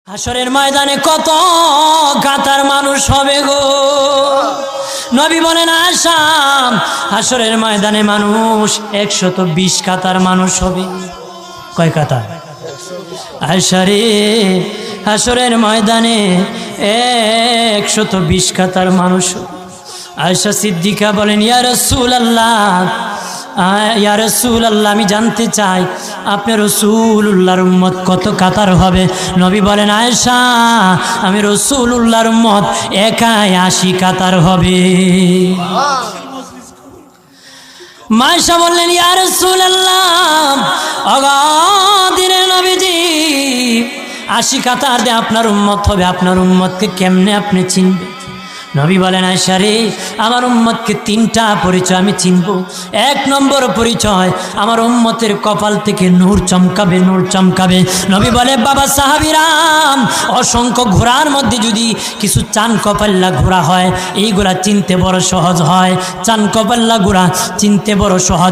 হাসরের ময়দানে কত কাতার মানুষ হবে গো। নবী বলেন আয়েশা, হাসরের ময়দানে মানুষ 120 কাতার মানুষ হবে। কয় কাতার? আয়েশা রে, হাসরের ময়দানে 120 কাতার মানুষ। আয়েশা সিদ্দিকা বলেন ইয়া রাসূলুল্লাহ, ইয়া রাসূলুল্লাহ, আমি জানতে চাই আপনার রাসূলুল্লাহর উম্মত কত কাতার হবে? নবী বলেন আয়েশা, আমি রাসূলুল্লাহর উম্মত একাই 80 কাতার হবে। আয়েশা বললেন ইয়া রাসূলুল্লাহ, অগাদিরে নবীজি 80 কাতার দিয়ে আপনার উম্মত হবে, আপনার উম্মতকে কেমনে আপনি চিনবেন? নবী বলেন আয়েশা রে, আমার উম্মতকে 3টা পরিচয় আমি চিনব। 1 নম্বর পরিচয়, আমার উম্মতের কপাল থেকে নূর চমকাবে, নূর চমকাবে। নবী বলে বাবা সাহাবীরাম, অসংখ্য ঘোড়ার মধ্যে যদি কিছু চান কপাল্লা ঘোড়া হয়, এইগুলা চিনতে বড় সহজ হয়। চান কপাল্লা ঘোড়া চিনতে বড় সহজ।